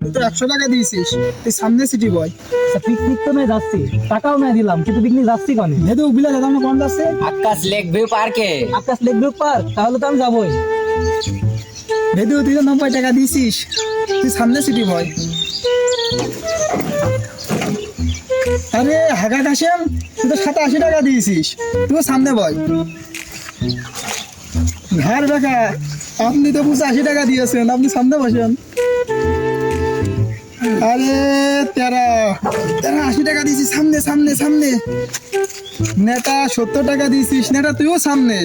তুই তো 100 টাকা দিয়েছিস, তুই সামনে সিটি বয়। পিকনিক তো নয় যাচ্ছি, টাকাও নাই দিলাম, কিন্তু পিকনিক যাচ্ছি কনে? যেহেতু উবিলা দাদা আমার কোন যাচ্ছে, আকাশ লেক ভিউ পার্কে। আকাশ লেক ভিউ পার্ক, তাহলে তো আমি যাবোই। যেহেতু তুই তো 90 টাকা দিয়েছিস, তুই সামনে সিটি বয়। আরে হাগা কাশেম, তুই তো 87 টাকা দিয়েছিস, তুই সামনে বয়। ঘর বেকা, আপনি তো 85 টাকা দিয়েছেন, আপনি সামনে বসেন। আরে তেরা তেরা 80 টাকা দিয়েছিস, সামনে সামনে সামনে। নেতা 70 টাকা দিয়েছিস, নেতা তুইও সামনে।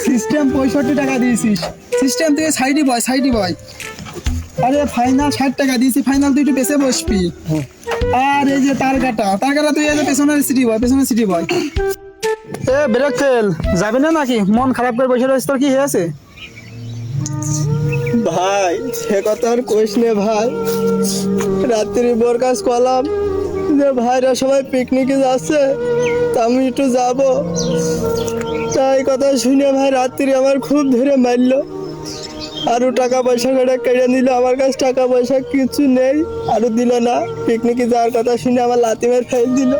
সিস্টেম 65 টাকা দিয়েছিস, সিস্টেম তুই সাইডি বয় সাইডি বয়। আরে ফাইনাল 60 টাকা দিয়েছি, ফাইনাল তুই একটু বেঁচে বসবি। আর এই যে তার কাটা তুই এই যে পেছনের সিটি বয়, পেছনের সিটি বয়। এ ব্রেক ফেল যাবি না নাকি? মন খারাপ করে বসে রয়েছে, তোর কি হয়েছে? ভাই সে কথা আর কইস নে ভাই, রাত্রি বোর কাজ করলাম যে ভাইরা সবাই পিকনিকে যাচ্ছে, তা আমি একটু যাব। তাই কথা শুনে ভাই রাত্রি আমার খুব ধরে মারলো, আরো টাকা পয়সা কেড়ে নিল। আমার কাছে টাকা পয়সা কিছু নেই, আরো দিল না। পিকনিকে যাওয়ার কথা শুনে আমার লাথি মেরে ফেল দিল,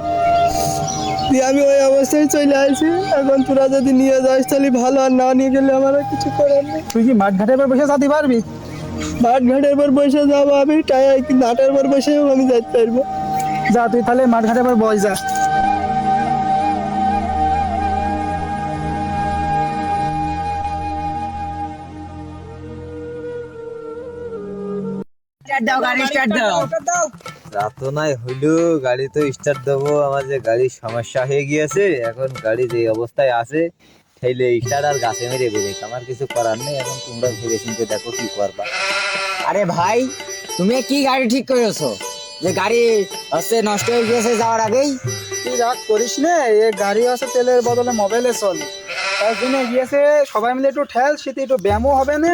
দিয়ে আমি ওই অবস্থায় চলে আসি। এখন তোরা যদি নিয়ে যাস তাহলে ভালো, আর না নিয়ে গেলে আমার আর কিছু করার নেই। তুই কি মাঠ ঘাটের পর বসে যেতে পারবি? মাঠ ঘাটের পর বসে যাবো আমি, নাটের পর বসেও আমি যেতে পারবো। যা তুই তাহলে মাঠ ঘাটের পর বয় যা। স্টার্ট দাও, গাড়ি স্টার্ট দাও। রাত তো নাই হইলো, গাড়ি তো স্টার্ট দেবো, আমার যে গাড়ির সমস্যা হয়ে গিয়েছে। এখন গাড়ি যে অবস্থায় আছে, ঠেলে স্টার্ট আর গাছে মেরে বেরোক, আমার কিছু করার নেই। এখন তোমরা ভেবে চিন্তে দেখো কি করবা। আরে ভাই, তুমি কি গাড়ি ঠিক করেছো যে গাড়ি হচ্ছে নষ্ট হয়ে গিয়েছে যাওয়ার আগেই? তুই রাগ করিস না, এ গাড়ি আছে তেলের বদলে মোবাইলে চলে, তার জন্য গিয়েছে। সবাই মিলে একটু ঠেল, শীতে একটু ব্যায়ামও হবে না,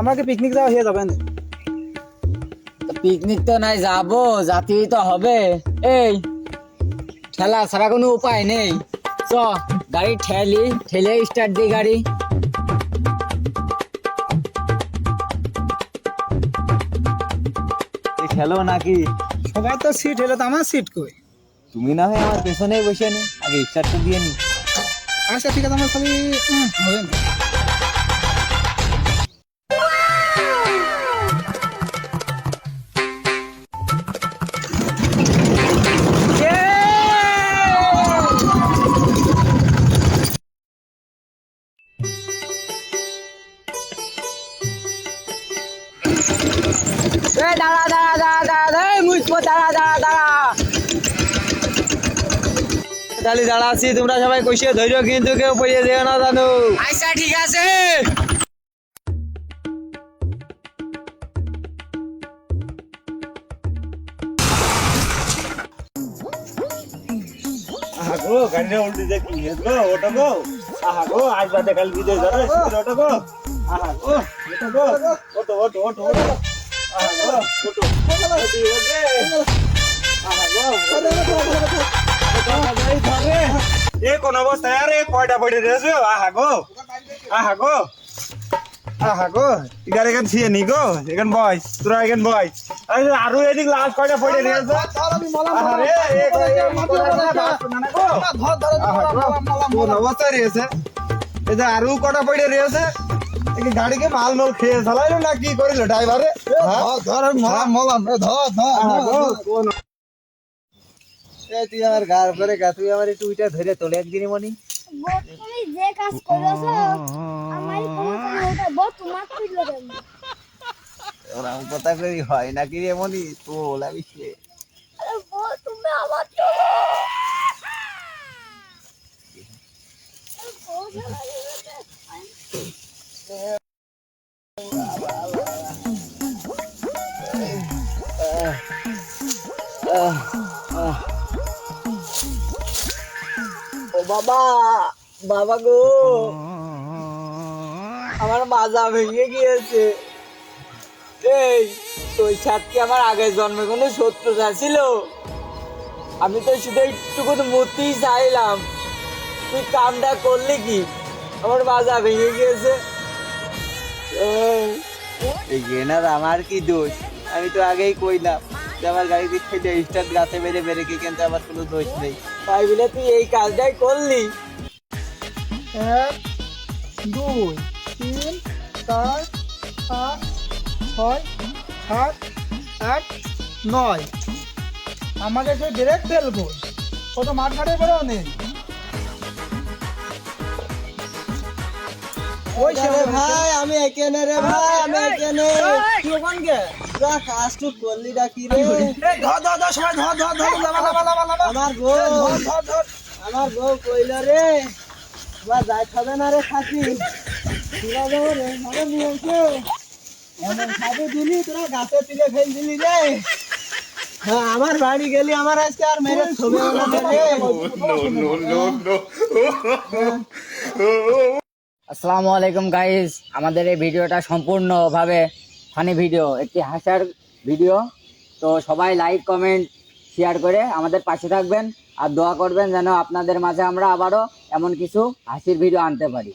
আমাকে পিকনিক যাওয়া হয়ে যাবে না। পিকনিক তো নাই যাবো, জাতীয় তো হবে। এই ঠেলা ছাড়া কোনো উপায় নেই, চ গাড়ি ঠেলে স্টার্ট দিই গাড়ি। এই খেলো নাকি? সবার তো সিট হলে তো আমার সিট কই? তুমি না হয় আমার পেছনে বসে নি, আগে স্টার্টটা দিয়ে নি। আচ্ছা ঠিক আছে, আমার খালি হবে না। দাঁড়া দাঁড়া দাঁড়া দাঁড়া, মুজবো দাঁড়া দাঁড়া দাঁড়া। তাহলে দাঁড়া আছি, তোমরা সবাই কষে ধৈর্য, কিন্তু কেউ পড়িয়ে যেও না জানো। আচ্ছা ঠিক আছে। গো গাড়িটা উল্টে যে কি গো, ওটা গো। আহা গো, আজ বাদে কাল বিজয় যাবে, ওটা গো। আহা গো, ওটা গো, ওটো ওটো ওটো ওটো। আহা গো, ওটো আহা গো, এ কোন অবস্থায় আরে কয়টা পড়ে রয়েছে? আহা গো, আহা গো, আহা গো, এখানে এখান ছিয়ে নি গো, এখান বয়, তোরা এখান বয়। আরো এদিক লাস্ট কয়টা পড়ে রয়েছে? আরে এ কোন অবস্থায় রয়েছে? এই যে আরো কটা পড়ে রয়েছে, গাড়িকে মাল মাল খেয়ে চালাইলো না কি করিল ড্রাইভারে? তুই আমার গার পরে গা, তুই আমার একটু উইটা ধরে তোলে একদিনই মনি। তুমি যে কাজ করেছো আমারই ক্ষমতা নেই, ওটা বস তোমার তুইলো কেন? ওরা কথা করি হয় নাকি রে মনি, তো ওলা বিষয়ে। আরে বস তুমি আমার তো ও বাবা, বাবা গো, আমার মাজা ভেঙে গিয়েছে। এই তোর সাথে আমার আগের জন্মে কোনো শত্রুতা ছিল? আমি তো শুধু একটুকু মূর্তি চাইলাম, তুই কামটা করলি কি? আমার মাজা ভেঙে গিয়েছে। এই গেনার আমার কি দোষ? আমি তো আগেই কইলাম যে আমার গাড়িতে খেলে স্টার্ট গাছে মেরে ব্রেকে কিন্তু আমার কোনো দোষ নেই, তাই বলে তুই এই কাজটাই করলি। 1 2 3 4 5 6 7 8 9 আমাকে সেই ব্রেক ফেলবো কত মাঠ ঘাটে বেরো নেই ওই সে ভাই আমি এখানে রে ভাই, আমি এখানে। তুই ওখান গে তোরা কাজটু করলি ডাকি রে। ধর ধর ধর সবাই ধর ধর ধর লাবা লাবা লাবা লাবা আমার বউ, ধর ধর ধর আমার বউ কইল রে এবার যাই খাবে না রে খাসি, তোরা যাবো রে মানে নিয়ে এসে এমন খাবে দিলি তোরা গাছে তুলে ফেল দিলি রে। হ্যাঁ আমার বাড়ি গেলি আমার আজকে আর মেরে ছবি রে। আসসালামু আলাইকুম গাইস, আমাদের এই ভিডিওটা সম্পূর্ণভাবে ফানি ভিডিও, একটি হাসার ভিডিও। তো সবাই লাইক কমেন্ট শেয়ার করে আমাদের পাশে থাকবেন আর দোয়া করবেন যেন আপনাদের মাঝে আমরা আবারও এমন কিছু হাসির ভিডিও আনতে পারি।